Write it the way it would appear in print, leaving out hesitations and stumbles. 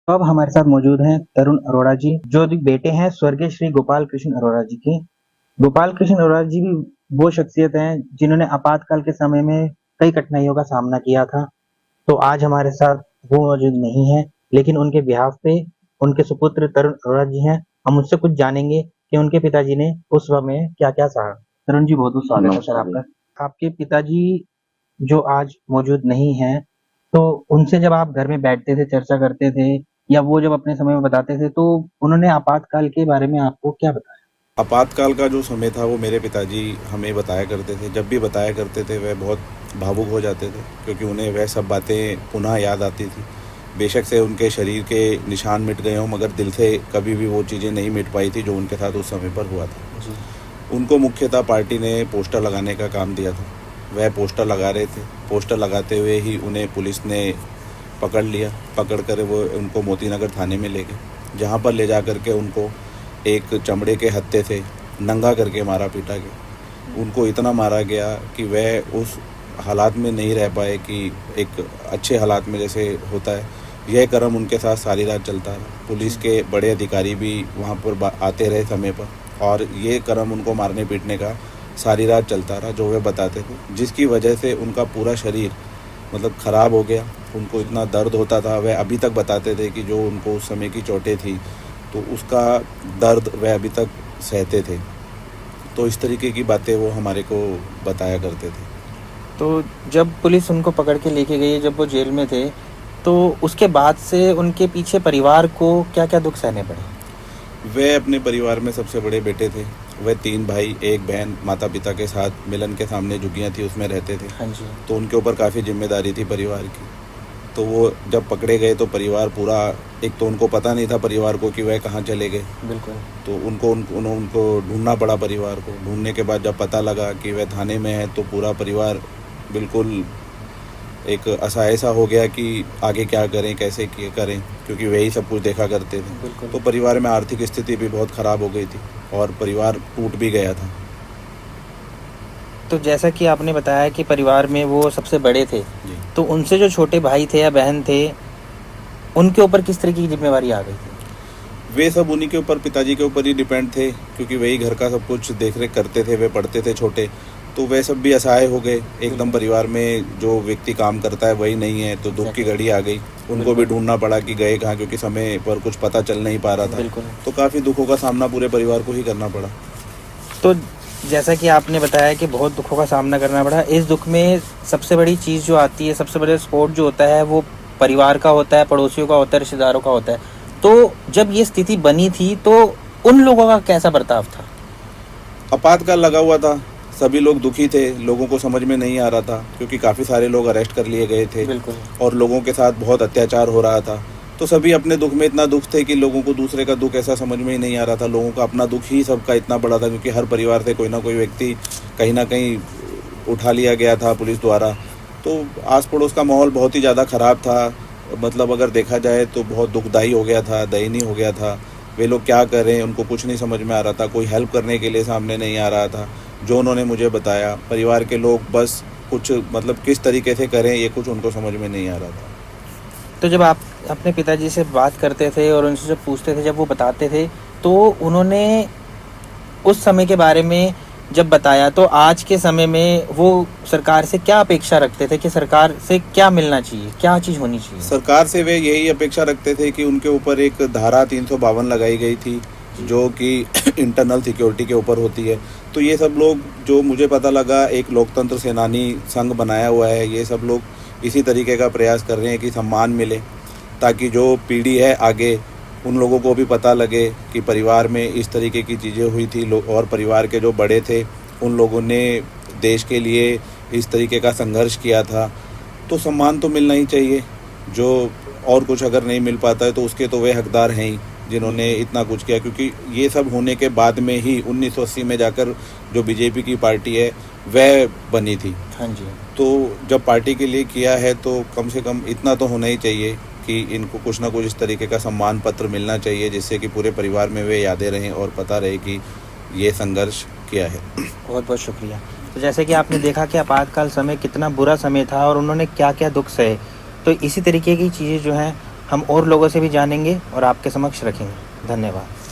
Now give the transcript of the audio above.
तो अब हमारे साथ मौजूद हैं तरुण अरोड़ा जी, जो बेटे हैं स्वर्गीय श्री गोपाल कृष्ण अरोड़ा जी के। गोपाल कृष्ण अरोड़ा जी भी वो शख्सियत हैं जिन्होंने आपातकाल के समय में कई कठिनाइयों का सामना किया था। तो आज हमारे साथ वो मौजूद नहीं है, लेकिन उनके बिहाफ पे उनके सुपुत्र तरुण अरोड़ा जी हैं। हम उनसे कुछ जानेंगे कि उनके पिताजी ने उस समय क्या-क्या सहा। तरुण जी, बहुत-बहुत स्वागत है सर आपका। आपके पिताजी जो आज मौजूद नहीं हैं, तो उनसे जब आप घर में बैठते थे, चर्चा करते थे या वो जब अपने समय में बताते थे, तो उन्होंने आपातकाल के बारे में आपको क्या बताया? आपातकाल का जो समय था वो मेरे पिताजी हमें बताया करते थे। जब भी बताया करते थे वह बहुत भावुक हो जाते थे, क्योंकि उन्हें वह सब बातें पुनः याद आती थी। बेशक से उनके शरीर के निशान मिट गए हों, मगर दिल से कभी भी वो चीज़ें नहीं मिट पाई थी जो उनके साथ उस समय पर हुआ था। जी। उनको मुख्यतः पार्टी ने पोस्टर लगाने का काम दिया था। वह पोस्टर लगा रहे थे। पोस्टर लगाते हुए ही उन्हें पुलिस ने पकड़ लिया। पकड़ कर वो उनको मोती नगर थाने में ले गए, जहाँ पर ले जा कर के उनको एक चमड़े के हत्थे से नंगा करके मारा पीटा गया। उनको इतना मारा गया कि वह उस हालात में नहीं रह पाए कि एक अच्छे हालात में जैसे होता है। यह कर्म उनके साथ सारी रात चलता रहा। पुलिस के बड़े अधिकारी भी वहाँ पर आते रहे समय पर, और ये कर्म उनको मारने पीटने का सारी रात चलता रहा, जो वे बताते थे, जिसकी वजह से उनका पूरा शरीर मतलब ख़राब हो गया। उनको इतना दर्द होता था, वह अभी तक बताते थे कि जो उनको उस समय की चोटें थी तो उसका दर्द वह अभी तक सहते थे। तो इस तरीके की बातें वो हमारे को बताया करते थे। तो जब पुलिस उनको पकड़ के लेके गई, जब वो जेल में थे, तो उसके बाद से उनके पीछे परिवार को क्या-क्या दुःख सहने पड़े? वह अपने परिवार में सबसे बड़े बेटे थे। वह 3 भाई, 1 बहन, माता-पिता के साथ मिलन के सामने झुग्गियाँ थी उसमें रहते थे। हाँ जी। तो उनके ऊपर काफ़ी ज़िम्मेदारी थी परिवार की। तो वो जब पकड़े गए तो परिवार पूरा, एक तो उनको पता नहीं था परिवार को कि वह कहाँ चले गए। बिल्कुल। तो उनको ढूँढना पड़ा परिवार को। ढूँढने के बाद जब पता लगा कि वह थाने में है, तो पूरा परिवार बिल्कुल एक असहाय सा हो गया कि आगे क्या करें, कैसे किए करें, क्योंकि वही सब कुछ देखा करते थे। बिल्कुल। तो परिवार में आर्थिक स्थिति भी बहुत ख़राब हो गई थी और परिवार टूट भी गया था। तो जैसा कि आपने बताया कि परिवार में वो सबसे बड़े थे, जी। तो उनसे जो छोटे भाई थे या बहन थे, उनके ऊपर किस तरह की ज़िम्मेवारी आ गई थी? वे सब उन्हीं के ऊपर, पिताजी के ऊपर ही डिपेंड थे, क्योंकि वही घर का सब कुछ देख रेख करते थे। वे पढ़ते थे छोटे, तो वे सब भी असहाय हो गए एकदम। परिवार में जो व्यक्ति काम करता है वही नहीं है, तो दुख की घड़ी आ गई। उनको भी ढूंढना पड़ा कि गए कहाँ, क्योंकि समय पर कुछ पता चल नहीं पा रहा था। बिल्कुल। तो काफ़ी दुखों का सामना पूरे परिवार को ही करना पड़ा। तो जैसा कि आपने बताया कि बहुत दुखों का सामना करना पड़ा, इस दुख में सबसे बड़ी चीज़ जो आती है, सबसे बड़ा सपोर्ट जो होता है, वो परिवार का होता है, पड़ोसियों का होता है, रिश्तेदारों का होता है। तो जब ये स्थिति बनी थी, तो उन लोगों का कैसा बर्ताव था? आपातकाल लगा हुआ था, सभी लोग दुखी थे। लोगों को समझ में नहीं आ रहा था, क्योंकि काफ़ी सारे लोग अरेस्ट कर लिए गए थे बिल्कुल। और लोगों के साथ बहुत अत्याचार हो रहा था। तो सभी अपने दुख में इतना दुख थे कि लोगों को दूसरे का दुख ऐसा समझ में ही नहीं आ रहा था। लोगों का अपना दुख ही सबका इतना बड़ा था, क्योंकि हर परिवार से कोई ना कोई व्यक्ति कहीं ना कहीं उठा लिया गया था पुलिस द्वारा। तो आस पड़ोस का माहौल बहुत ही ज़्यादा ख़राब था। मतलब अगर देखा जाए तो बहुत दुखदाई हो गया था, दयनीय हो गया था। वे लोग क्या करें, उनको कुछ नहीं समझ में आ रहा था। कोई हेल्प करने के लिए सामने नहीं आ रहा था। जो उन्होंने मुझे बताया, परिवार के लोग बस कुछ मतलब किस तरीके से करें, ये कुछ उनको समझ में नहीं आ रहा था। तो जब आप अपने पिताजी से बात करते थे और उनसे जब पूछते थे, जब वो बताते थे, तो उन्होंने उस समय के बारे में जब बताया, तो आज के समय में वो सरकार से क्या अपेक्षा रखते थे कि सरकार से क्या मिलना चाहिए, क्या चीज़ होनी चाहिए? सरकार से वे यही अपेक्षा रखते थे कि उनके ऊपर एक धारा 352 लगाई गई थी, जो कि इंटरनल सिक्योरिटी के ऊपर होती है। तो ये सब लोग, जो मुझे पता लगा, एक लोकतंत्र सेनानी संघ बनाया हुआ है। ये सब लोग इसी तरीके का प्रयास कर रहे हैं कि सम्मान मिले, ताकि जो पीढ़ी है आगे, उन लोगों को भी पता लगे कि परिवार में इस तरीके की चीज़ें हुई थी। और परिवार के जो बड़े थे, उन लोगों ने देश के लिए इस तरीके का संघर्ष किया था। तो सम्मान तो मिलना ही चाहिए। जो और कुछ अगर नहीं मिल पाता है तो उसके तो वे हकदार हैं ही, जिन्होंने इतना कुछ किया। क्योंकि ये सब होने के बाद में ही 1980 में जाकर जो बीजेपी की पार्टी है वह बनी थी। हाँ जी। तो जब पार्टी के लिए किया है तो कम से कम इतना तो होना ही चाहिए कि इनको कुछ ना कुछ इस तरीके का सम्मान पत्र मिलना चाहिए, जिससे कि पूरे परिवार में वे यादें रहें और पता रहे कि ये संघर्ष किया है। बहुत बहुत शुक्रिया। तो जैसे कि आपने देखा कि आपातकाल समय कितना बुरा समय था और उन्होंने क्या क्या दुख सहे, तो इसी तरीके की चीज़ें जो हैं हम और लोगों से भी जानेंगे और आपके समक्ष रखेंगे। धन्यवाद।